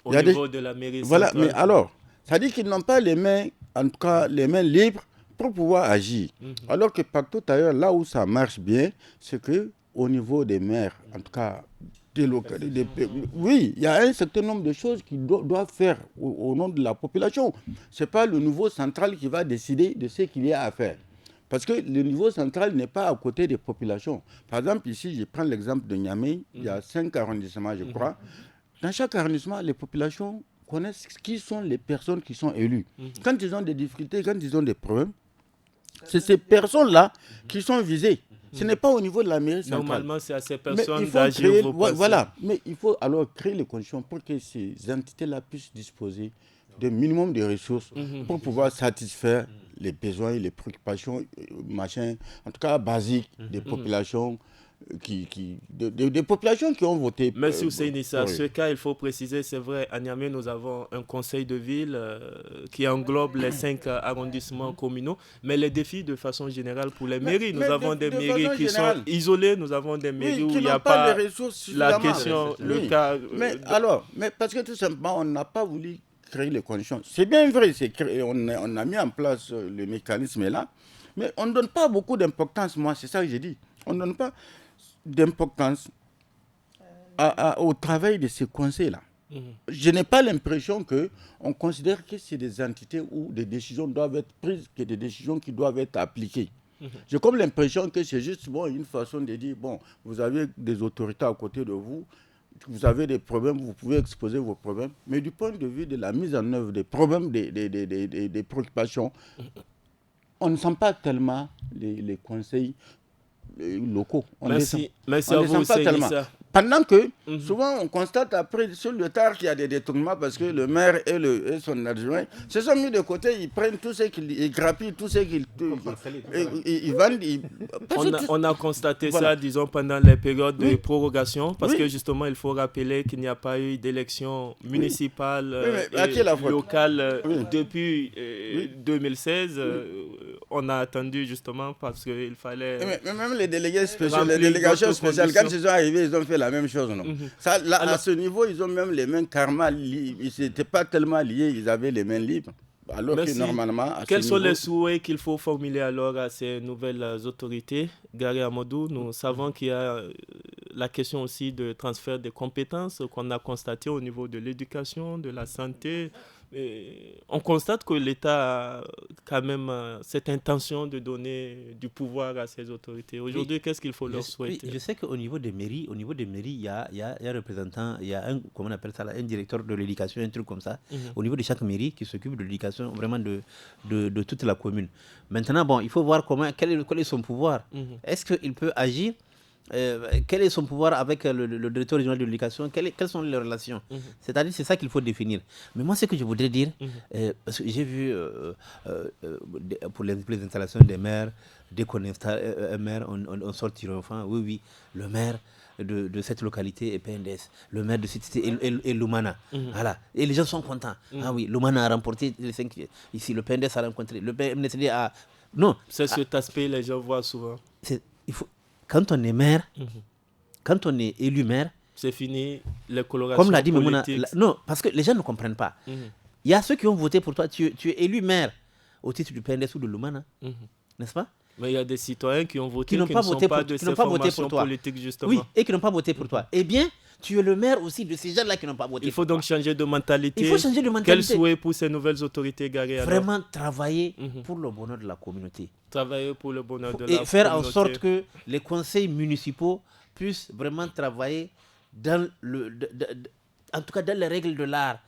Au niveau de la mairie centrale. Voilà, mais alors, c'est-à-dire qu'ils n'ont pas les mains, en tout cas, les mains libres pour pouvoir agir. Alors que partout ailleurs, là où ça marche bien, c'est qu'au niveau des maires, en tout cas, oui, il y a un certain nombre de choses qu'ils doivent faire au nom de la population. Ce n'est pas le niveau central qui va décider de ce qu'il y a à faire. Parce que le niveau central n'est pas à côté des populations. Par exemple, ici, je prends l'exemple de Niamey, il y a 5 arrondissements, je crois. Dans chaque arrondissement, les populations connaissent qui sont les personnes qui sont élues. Quand ils ont des difficultés, quand ils ont des problèmes, c'est ces personnes-là qui sont visées. Ce n'est pas au niveau de la mairie centrale. Normalement, c'est à ces personnes d'agir. Voilà, mais il faut alors créer les conditions pour que ces entités-là puissent disposer d'un minimum de ressources pour pouvoir satisfaire les besoins et les préoccupations, en tout cas basiques des populations. Des populations qui ont voté. Merci Nissa. Ce cas, il faut préciser, c'est vrai, à Niamey, nous avons un conseil de ville qui englobe les 5 arrondissements communaux, mais les défis de façon générale pour les mairies, nous avons des mairies qui sont isolées, nous avons des mairies où il n'y a pas les ressources la question, le cas... Mais parce que tout simplement, on n'a pas voulu créer les conditions. C'est bien vrai, on a mis en place le mécanisme là, mais on ne donne pas beaucoup d'importance, moi, c'est ça que j'ai dit. On ne donne pas d'importance au travail de ces conseils-là. Je n'ai pas l'impression qu'on considère que c'est des entités où des décisions doivent être prises, que des décisions qui doivent être appliquées. J'ai comme l'impression que c'est juste une façon de dire, vous avez des autorités à côté de vous, vous avez des problèmes, vous pouvez exposer vos problèmes, mais du point de vue de la mise en œuvre des problèmes, des préoccupations, on ne sent pas tellement les conseils locaux. Merci à vous, Nissa. Pendant que, souvent, on constate après, sur le tard, qu'il y a des détournements parce que le maire et son adjoint se sont mis de côté, ils prennent tout ce qu'ils grappillent, tout ce qu'ils vendent. On a constaté ça, disons, pendant les périodes de prorogation, parce que justement, il faut rappeler qu'il n'y a pas eu d'élection municipale et locale depuis 2016. On a attendu justement parce qu'il fallait... Mais même les délégués spéciaux, les délégations spéciales, quand ils sont arrivés, ils ont fait la même chose, non? Ça, là, alors, à ce niveau, ils ont même les mains karma libres. Ils n'étaient pas tellement liés, ils avaient les mains libres. Alors que normalement... Quels sont les souhaits qu'il faut formuler alors à ces nouvelles autorités? Gary Amadou, nous savons qu'il y a la question aussi de transfert des compétences qu'on a constaté au niveau de l'éducation, de la santé. Et on constate que l'État a quand même cette intention de donner du pouvoir à ces autorités. Aujourd'hui, qu'est-ce qu'il faut leur souhaiter? Je sais qu'au niveau des mairies, il y a un représentant, il y a comment on appelle ça, un directeur de l'éducation, un truc comme ça, au niveau de chaque mairie qui s'occupe de l'éducation vraiment de toute la commune. Maintenant, il faut voir quel est son pouvoir. Est-ce qu'il peut agir quel est son pouvoir avec le directeur régional de l'éducation, quelles sont les relations. C'est-à-dire, c'est ça qu'il faut définir. Mais moi, ce que je voudrais dire, parce que j'ai vu pour les installations des maires, dès qu'on installe un maire, on sort triomphant. Oui, le maire de cette localité est PNDS, le maire de cette cité est Lumana. Voilà. Et les gens sont contents. Ah oui, Lumana a remporté les 5 ici, le PNDS a rencontré, le MNSD a... Non. C'est cet aspect les gens voient souvent. Quand on est maire, quand on est élu maire, c'est fini les colorations comme l'a dit politiques. Non, parce que les gens ne comprennent pas. Il y a ceux qui ont voté pour toi, tu es élu maire au titre du PNDS ou de Lumana, n'est-ce pas? Mais il y a des citoyens qui ont voté, qui n'ont pas voté pour toi. Politique, justement. Oui, et qui n'ont pas voté pour toi. Eh bien, tu es le maire aussi de ces gens-là qui n'ont pas voté. Il faut donc changer de mentalité. Il faut changer de mentalité. Quel souhait pour ces nouvelles autorités garées? Vraiment travailler pour le bonheur de la communauté. Travailler pour le bonheur de la communauté. Et faire en sorte que les conseils municipaux puissent vraiment travailler dans en tout cas dans les règles de l'art.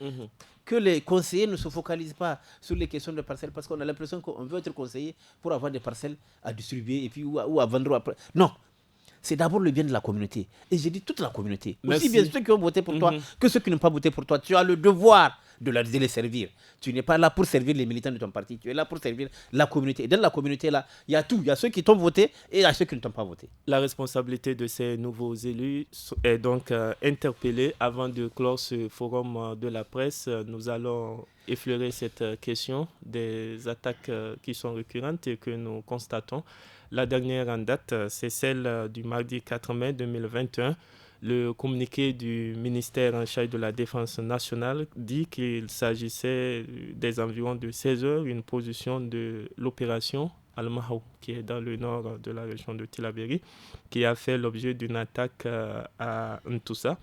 Que les conseillers ne se focalisent pas sur les questions de parcelles, parce qu'on a l'impression qu'on veut être conseiller pour avoir des parcelles à distribuer et puis ou à vendre après. Non, c'est d'abord le bien de la communauté. Et j'ai dit toute la communauté. Merci. Aussi bien ceux qui ont voté pour toi que ceux qui n'ont pas voté pour toi. Tu as le devoir de les servir. Tu n'es pas là pour servir les militants de ton parti. Tu es là pour servir la communauté. Et dans la communauté, là, il y a tout. Il y a ceux qui t'ont voté et il y a ceux qui ne t'ont pas voté. La responsabilité de ces nouveaux élus est donc interpellée. Avant de clore ce forum de la presse, nous allons effleurer cette question des attaques qui sont récurrentes et que nous constatons. La dernière en date, c'est celle du mardi 4 mai 2021. Le communiqué du ministère en charge de la Défense nationale dit qu'il s'agissait des environs de 16 heures, une position de l'opération Al-Mahou, qui est dans le nord de la région de Tillabéri, qui a fait l'objet d'une attaque à Ntoussa.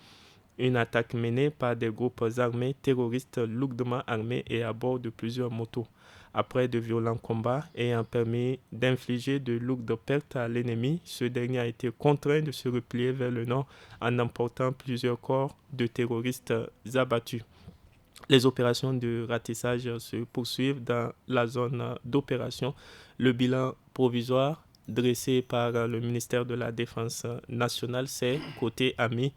Une attaque menée par des groupes armés terroristes lourdement armés et à bord de plusieurs motos. Après de violents combats ayant permis d'infliger de lourdes pertes à l'ennemi, ce dernier a été contraint de se replier vers le nord en emportant plusieurs corps de terroristes abattus. Les opérations de ratissage se poursuivent dans la zone d'opération. Le bilan provisoire dressé par le ministère de la Défense nationale, c'est côté ami,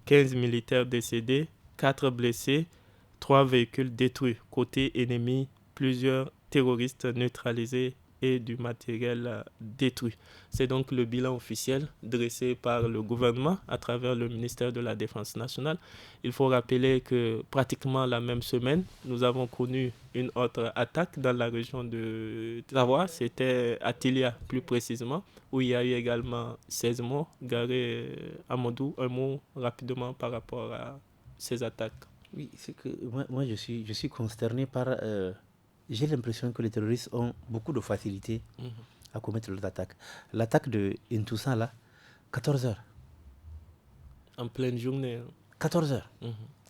15 militaires décédés, 4 blessés, 3 véhicules détruits. Côté ennemi, plusieurs terroristes neutralisés et du matériel détruit. C'est donc le bilan officiel dressé par le gouvernement à travers le ministère de la Défense nationale. Il faut rappeler que pratiquement la même semaine, nous avons connu une autre attaque dans la région de Tawa, c'était à Tilia plus précisément, où il y a eu également 16 morts. Garé Amadou, un mot rapidement par rapport à ces attaques. Oui, c'est que moi je suis consterné par... J'ai l'impression que les terroristes ont beaucoup de facilité à commettre leurs attaques. L'attaque de Ntoussa, là, 14 heures. En pleine journée. 14 heures,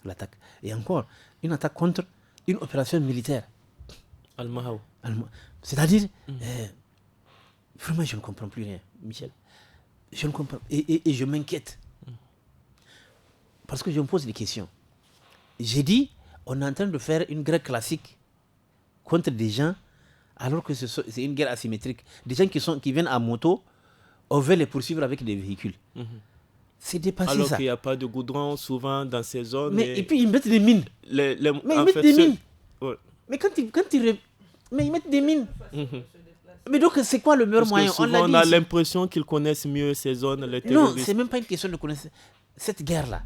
l'attaque. Et encore, une attaque contre une opération militaire. Al-Mahou. C'est-à-dire, vraiment, je ne comprends plus rien, Michel. Je ne comprends. Et je m'inquiète. Parce que je me pose des questions. J'ai dit, on est en train de faire une guerre classique contre des gens, alors que c'est une guerre asymétrique. Des gens qui viennent à moto, on veut les poursuivre avec des véhicules. C'est dépassé alors ça. Alors qu'il n'y a pas de goudron souvent dans ces zones. Mais et puis ils mettent des mines. Mais ils mettent des mines. Ouais. Mais mais ils mettent des mines. Mais donc c'est quoi le meilleur moyen? Souvent, on a l'impression qu'ils connaissent mieux ces zones, les terroristes. Non, c'est même pas une question de connaître cette guerre-là.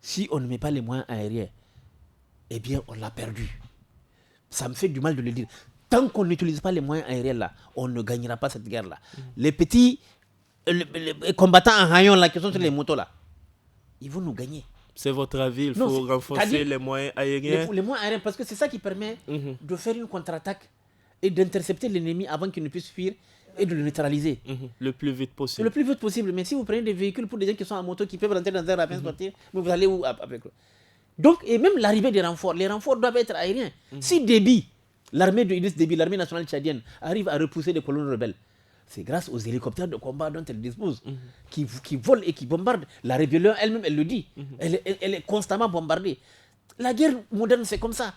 Si on ne met pas les moyens aériens, eh bien on l'a perdu. Ça me fait du mal de le dire. Tant qu'on n'utilise pas les moyens aériens là, on ne gagnera pas cette guerre là. Les petits les combattants en rayon là qui sont sur les motos là, ils vont nous gagner. C'est votre avis, il faut renforcer les moyens aériens. Les moyens aériens, parce que c'est ça qui permet de faire une contre-attaque et d'intercepter l'ennemi avant qu'il ne puisse fuir et de le neutraliser. Le plus vite possible. Le plus vite possible. Mais si vous prenez des véhicules pour des gens qui sont en moto, qui peuvent rentrer dans un ravin, sortir, mais vous allez où avec eux? Donc, et même l'arrivée des renforts, les renforts doivent être aériens. Si Déby, l'armée de Idriss Déby, l'armée nationale tchadienne, arrive à repousser des colonnes rebelles, c'est grâce aux hélicoptères de combat dont elle dispose, qui volent et qui bombardent. La rébellion elle-même, elle le dit. Elle est constamment bombardée. La guerre moderne, c'est comme ça.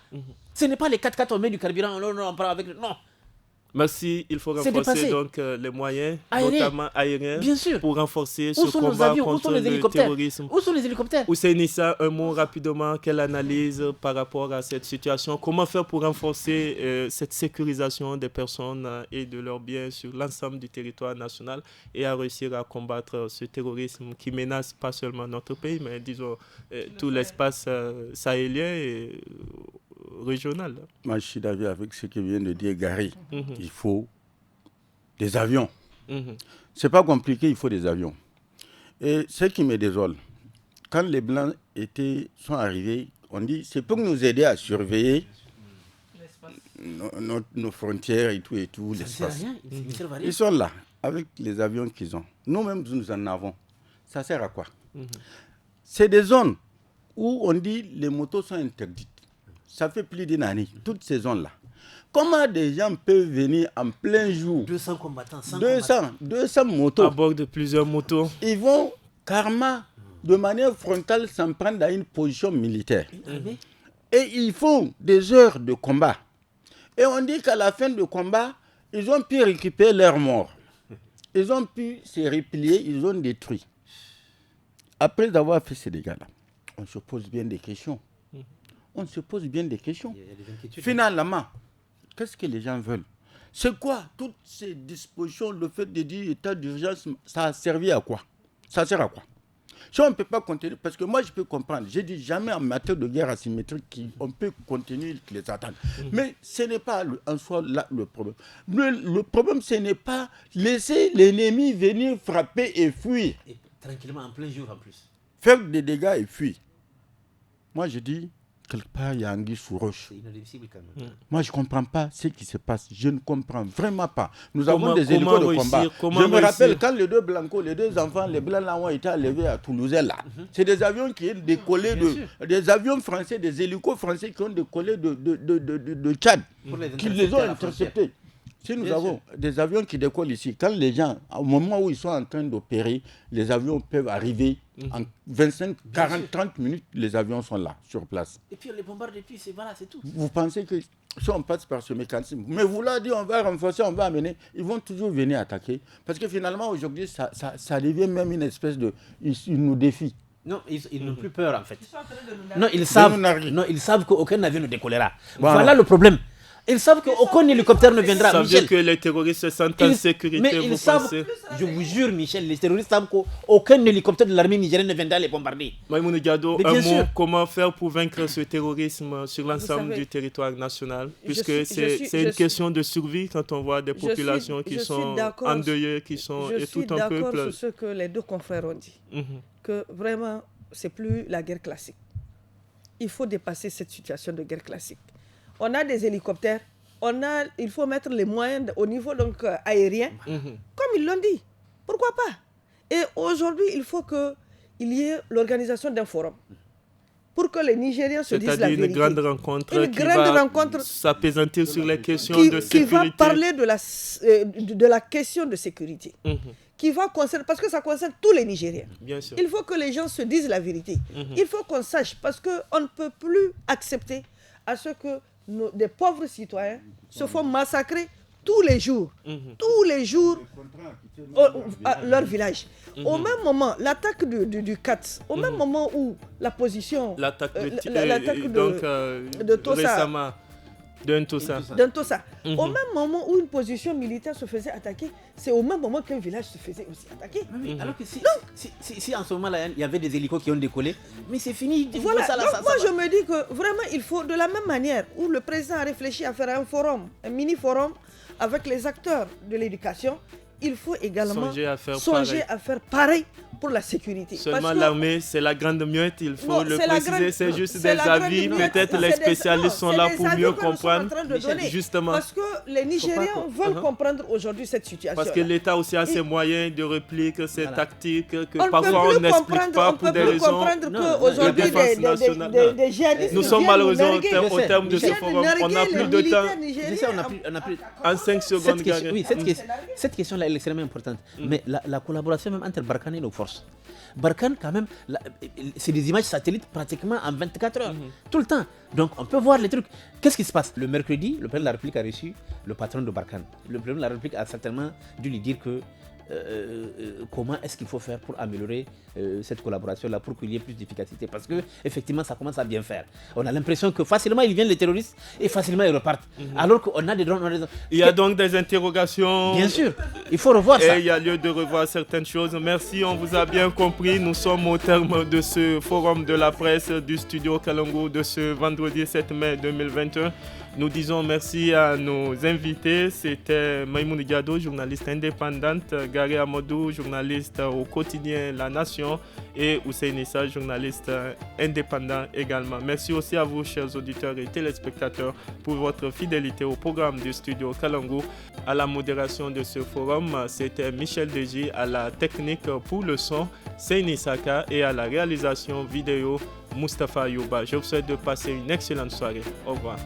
Ce n'est pas les 4x4, on met du carburant, on prend avec... Non. Merci. Il faut renforcer donc les moyens, notamment aériens, bien sûr, pour renforcer ce combat contre le terrorisme. Où sont les hélicoptères? Hussein Issa, un mot rapidement. Quelle analyse par rapport à cette situation? Comment faire pour renforcer cette sécurisation des personnes et de leurs biens sur l'ensemble du territoire national et à réussir à combattre ce terrorisme qui menace pas seulement notre pays, mais disons tout l'espace sahélien et régional. Moi, je suis d'accord avec ce que vient de dire Gary. Il faut des avions. C'est pas compliqué, il faut des avions. Et ce qui me désole, quand les Blancs sont arrivés, on dit c'est pour nous aider à surveiller nos frontières et tout l'espace. Ils sont là, avec les avions qu'ils ont. Nous-mêmes, nous en avons. Ça sert à quoi? C'est des zones où on dit les motos sont interdites. Ça fait plus d'une année, toutes ces zones-là. Comment des gens peuvent venir en plein jour? 200 combattants, 200 motos. À bord de plusieurs motos. Ils vont carrément, de manière frontale, s'en prendre à une position militaire. Et ils font des heures de combat. Et on dit qu'à la fin du combat, ils ont pu récupérer leurs morts. Ils ont pu se replier, ils ont détruit. Après avoir fait ces dégâts-là, on se pose bien des questions. On se pose bien des questions. Finalement, qu'est-ce que les gens veulent? C'est quoi toutes ces dispositions, le fait de dire état d'urgence, ça a servi à quoi? Ça sert à quoi? Si on ne peut pas contenir, parce que moi je peux comprendre, j'ai dit jamais en matière de guerre asymétrique on peut contenir les attaques. Mais ce n'est pas en soi là le problème. Le problème, ce n'est pas laisser l'ennemi venir frapper et fuir. Et tranquillement, en plein jour en plus. Faire des dégâts et fuir. Moi je dis, quelque part, il y a anguille sous roche. C'est inadmissible quand même. Moi, je ne comprends pas ce qui se passe. Je ne comprends vraiment pas. Nous avons des hélicos de combat. Je me rappelle quand les deux Blancos, les deux enfants, les Blancs là ont été enlevés à Toulouse là. C'est des avions qui ont décollé des avions français, des hélicos français qui ont décollé de Tchad, qui les ont interceptés. Si nous avons des avions qui décollent ici, quand les gens, au moment où ils sont en train d'opérer, les avions peuvent arriver en 25, 40, 30 minutes, les avions sont là, sur place. Et puis on les bombarde et puis c'est tout. Vous pensez que si on passe par ce mécanisme, mais vous l'avez dit, on va renforcer, on va amener, ils vont toujours venir attaquer. Parce que finalement, aujourd'hui, ça devient même une espèce de... Ils nous défient. Non, ils n'ont plus peur en fait. Non, ils savent qu'aucun avion ne décollera. Voilà le problème. Ils savent qu'aucun hélicoptère ne viendra. Ça veut dire que les terroristes se sentent en sécurité, mais ils savent, je vous jure, Michel, les terroristes savent qu'aucun hélicoptère de l'armée nigérienne ne viendra les bombarder. Maïmouna Diado, un mot, comment faire pour vaincre ce terrorisme sur l'ensemble du territoire national? Puisque c'est une question de survie quand on voit des populations qui sont endeuillées, qui sont et tout un peuple. Je suis d'accord sur ce que les deux confrères ont dit. Que vraiment, c'est plus la guerre classique. Il faut dépasser cette situation de guerre classique. On a des hélicoptères, il faut mettre les moyens au niveau donc, aérien, comme ils l'ont dit. Pourquoi pas? Et aujourd'hui, il faut qu'il y ait l'organisation d'un forum pour que les Nigériens se disent la vérité. C'est-à-dire une grande rencontre s'apaisantir sur les questions de sécurité. Qui va parler de la question de sécurité. Qui va concerner, parce que ça concerne tous les Nigériens. Bien sûr. Il faut que les gens se disent la vérité. Il faut qu'on sache, parce qu'on ne peut plus accepter à ce que des pauvres citoyens se font massacrer tous les jours à leur village. Au même moment, l'attaque du CATS, au même moment où la position... L'attaque de Tossa. Récemment. D'un Tossa. Au même moment où une position militaire se faisait attaquer, c'est au même moment qu'un village se faisait aussi attaquer. Oui, alors que si en ce moment-là, il y avait des hélicos qui ont décollé, mais c'est fini. Voilà, moi je me dis que vraiment, il faut de la même manière où le président a réfléchi à faire un forum, un mini-forum avec les acteurs de l'éducation, il faut également songer à faire pareil pour la sécurité. Seulement l'armée, c'est la grande muette, il faut le préciser, c'est juste des avis, peut-être les spécialistes sont là pour mieux comprendre. Justement. Parce que les Nigériens veulent comprendre aujourd'hui cette situation. Parce que l'État aussi a ses moyens de réplique, ses tactiques, que parfois on n'explique pas pour des raisons de défense nationale. Nous sommes malheureusement au terme de ce forum, on n'a plus de temps. En 5 secondes, oui, cette question-là est extrêmement importante. Mais la collaboration même entre Barkhane et le forum, force. Barkhane, quand même, c'est des images satellites pratiquement en 24 heures, tout le temps. Donc, on peut voir les trucs. Qu'est-ce qui se passe? Le mercredi, le président de la République a reçu le patron de Barkhane. Le président de la République a certainement dû lui dire que comment est-ce qu'il faut faire pour améliorer cette collaboration-là, pour qu'il y ait plus d'efficacité. Parce que effectivement, ça commence à bien faire. On a l'impression que facilement, ils viennent les terroristes et facilement, ils repartent. Alors qu'on a des drones. Il y a donc des interrogations. Bien sûr, il faut revoir ça. Et il y a lieu de revoir certaines choses. Merci, on vous a bien compris. Nous sommes au terme de ce forum de la presse du studio Kalangu de ce vendredi 7 mai 2021. Nous disons merci à nos invités. C'était Maïmouna Diado, journaliste indépendante, Gary Amadou, journaliste au quotidien La Nation, et Hussein Issa, journaliste indépendant également. Merci aussi à vous, chers auditeurs et téléspectateurs, pour votre fidélité au programme du studio Kalangu. À la modération de ce forum, c'était Michel Deji, à la technique pour le son, Seyni Saka, et à la réalisation vidéo, Mustapha Yuba. Je vous souhaite de passer une excellente soirée. Au revoir.